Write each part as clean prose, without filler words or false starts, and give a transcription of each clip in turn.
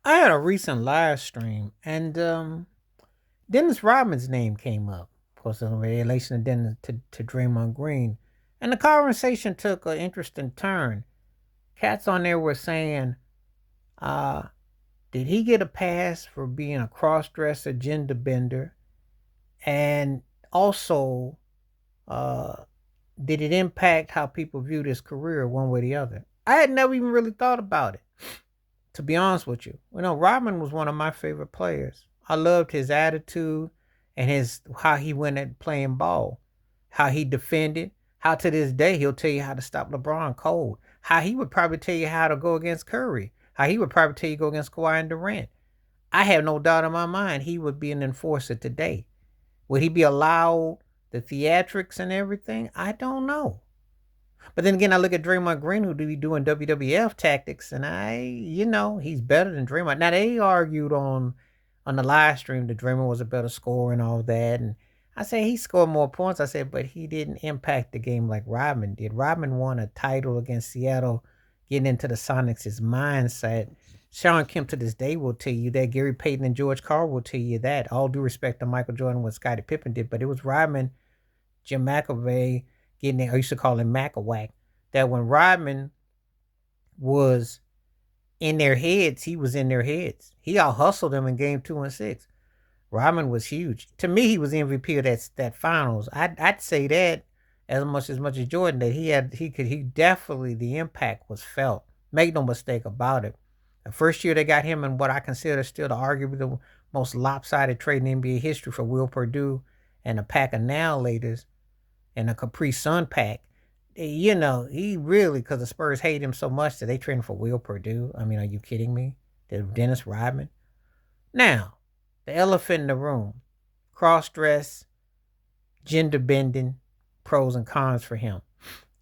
I had a recent live stream, and Dennis Rodman's name came up, of course, in relation to to Draymond Green, and the conversation took an interesting turn. Cats on there were saying, uh, "Did he get a pass for being a cross-dresser, gender bender, and also, uh, did it impact how people viewed his career one way or the other?" I had never even really thought about it, to be honest with you. Rodman was one of my favorite players. I loved his attitude and his how he went at playing ball, how he defended, how to this day he'll tell you how to stop LeBron cold, how he would probably tell you how to go against Curry, how he would probably tell you go against Kawhi and Durant. I have no doubt in my mind he would be an enforcer today. Would he be allowed the theatrics and everything? I don't know. But then again, I look at Draymond Green, who be doing WWF tactics, and he's better than Draymond. Now they argued on the live stream that Draymond was a better scorer and all that, and I say he scored more points. I said, but he didn't impact the game like Rodman did. Rodman won a title against Seattle, getting into the Sonics' mindset. Sean Kemp to this day will tell you that. Gary Payton and George Carl will tell you that. All due respect to Michael Jordan, what Scottie Pippen did, but it was Rodman, Jim McAvey, getting there. I used to call him Macawack. That when Rodman was in their heads, he was in their heads. He out hustled them in game 2 and 6. Rodman was huge. To me, he was MVP of that finals. I'd say that as much as Jordan, that he definitely, the impact was felt. Make no mistake about it. The first year they got him in what I consider still the arguably the most lopsided trade in NBA history for Will Purdue and a pack of Now-Laters and a Capri Sun pack. He really, because the Spurs hate him so much that they traded for Will Purdue. I mean, are you kidding me? Dennis Rodman. Now, the elephant in the room: cross dress, gender bending, pros and cons for him.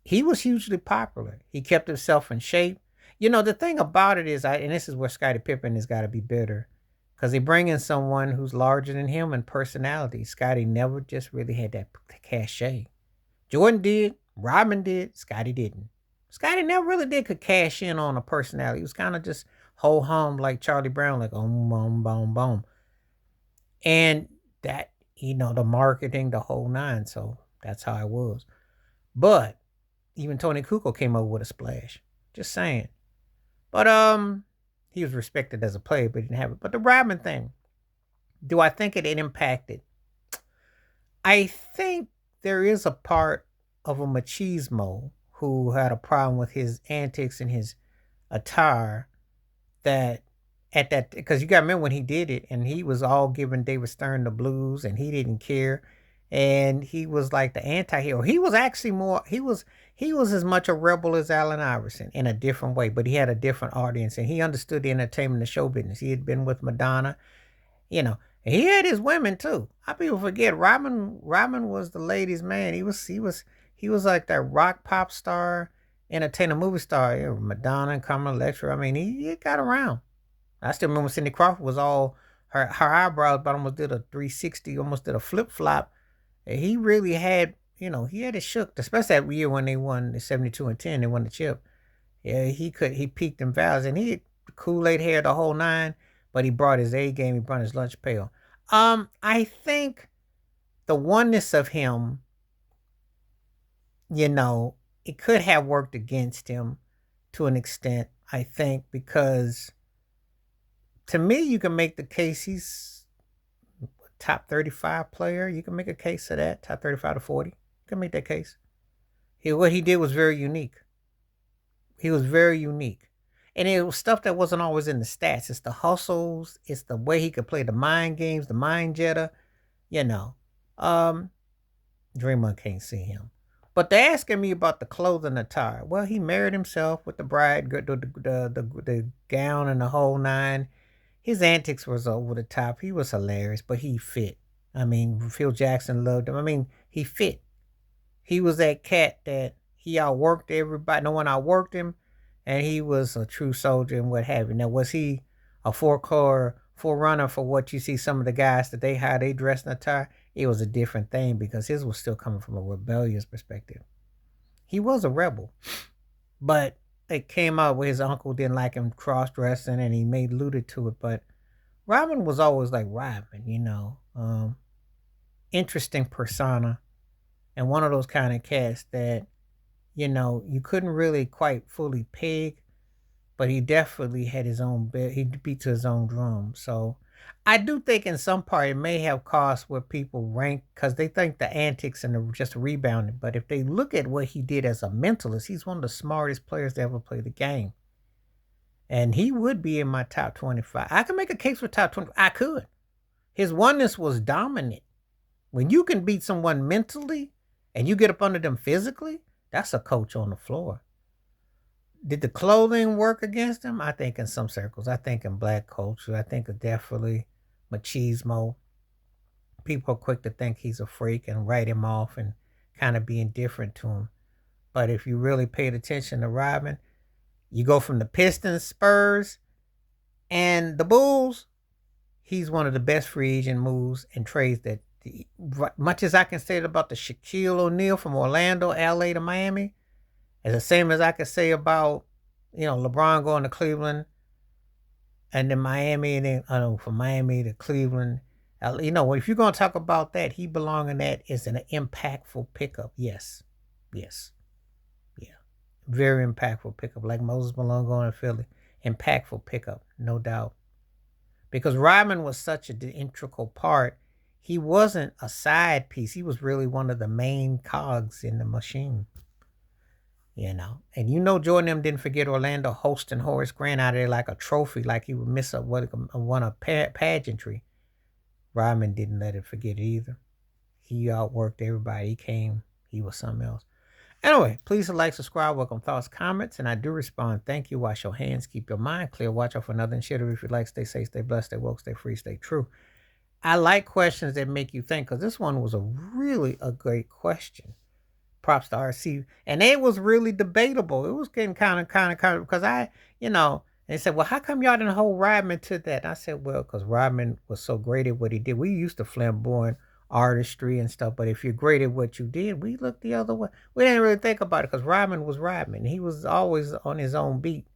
He was hugely popular. He kept himself in shape. The thing about it is, and this is where Scottie Pippen has got to be better, because they bring in someone who's larger than him in personality. Scottie never just really had that cachet. Jordan did, Rodman did, Scottie didn't. Scottie never really did could cash in on a personality. He was kind of just ho hum like Charlie Brown, like boom, boom, boom. And that, the marketing, the whole nine. So that's how it was. But even Tony Kukoc came over with a splash. Just saying. But he was respected as a player, but he didn't have it. But the Rodman thing, do I think it impacted? I think there is a part of a machismo who had a problem with his antics and his attire, that at that, because you got to remember when he did it and he was all giving David Stern the blues and he didn't care, and he was like the anti-hero. He was actually more, he was as much a rebel as Allen Iverson in a different way, but he had a different audience and he understood the entertainment, the show business. He had been with Madonna, you know. And he had his women too. How people forget Rodman was the ladies' man. He was like that rock pop star, entertainer, movie star. Madonna and Carmen Electra. I mean, he got around. I still remember Cindy Crawford was all her eyebrows, but almost did a 360, almost did a flip flop. And he really had, he had it shook, especially that year when they won the 72-10, they won the chip. Yeah, he peaked in valleys, and he had Kool-Aid hair, the whole nine, but he brought his A game, he brought his lunch pail. I think the oneness of him, it could have worked against him to an extent, I think, because to me, you can make the case he's a top 35 player. You can make a case of that, top 35 to 40. You can make that case. What he did was very unique. He was very unique. And it was stuff that wasn't always in the stats. It's the hustles. It's the way he could play the mind games, the mind jetter. You know, um, Draymond can't see him. But they're asking me about the clothing attire. Well, he married himself with the bride, the gown and the whole nine. His antics was over the top. He was hilarious, but he fit. I mean, Phil Jackson loved him. I mean, he fit. He was that cat that he outworked everybody. No one outworked him, and he was a true soldier and what have you. Now, was he a four-core forerunner for what you see some of the guys that how they dress in attire? It was a different thing because his was still coming from a rebellious perspective. He was a rebel, but it came out where his uncle didn't like him cross dressing and he made alluded to it, but Rodman was always like Rodman, interesting persona and one of those kind of cats that, you couldn't really quite fully peg, but he definitely had his own bit. He beat to his own drum. So I do think in some part it may have caused where people rank because they think the antics and the just rebounding. But if they look at what he did as a mentalist, he's one of the smartest players to ever play the game. And he would be in my top 25. I can make a case for top 20. I could. His oneness was dominant. When you can beat someone mentally and you get up under them physically, that's a coach on the floor. Did the clothing work against him? I think in some circles. I think in black culture. I think definitely machismo. People are quick to think he's a freak and write him off and kind of be indifferent to him. But if you really paid attention to Rodman, you go from the Pistons, Spurs, and the Bulls. He's one of the best free agent moves and trades that, much as I can say it about the Shaquille O'Neal from Orlando, LA to Miami, it's the same as I could say about, LeBron going to Cleveland and then Miami, and then from Miami to Cleveland. If you're going to talk about that, he belong in that as an impactful pickup. Yes. Yes. Yeah. Very impactful pickup. Like Moses Malone going to Philly. Impactful pickup, no doubt. Because Rodman was such an integral part. He wasn't a side piece. He was really one of the main cogs in the machine. And Jordan them didn't forget Orlando hosting Horace Grant out of there like a trophy, like he would miss won a pageantry. Rodman didn't let it forget it either. He outworked everybody. He came. He was something else. Anyway, please like, subscribe, welcome thoughts, comments, and I do respond. Thank you. Wash your hands. Keep your mind clear. Watch out for another shitter if you like. Stay safe, stay blessed, stay woke, stay free, stay true. I like questions that make you think because this one was really a great question. Props to RC. And it was really debatable. It was getting kind of, because they said, well, how come y'all didn't hold Rodman to that? And I said, well, because Rodman was so great at what he did. We used to flamboyant artistry and stuff, but if you're great at what you did, we looked the other way. We didn't really think about it because Rodman was Rodman. He was always on his own beat,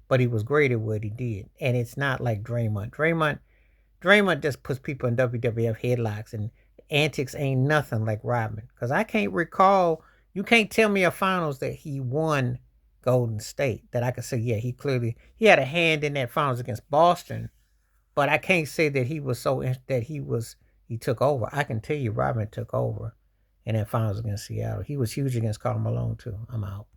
but he was great at what he did. And it's not like Draymond. Draymond just puts people in WWF headlocks, and antics ain't nothing like Rodman. Because I can't recall, you can't tell me a finals that he won Golden State that I could say, yeah, he had a hand in that finals against Boston, but I can't say that he took over. I can tell you Rodman took over in that finals against Seattle. He was huge against Karl Malone too. I'm out.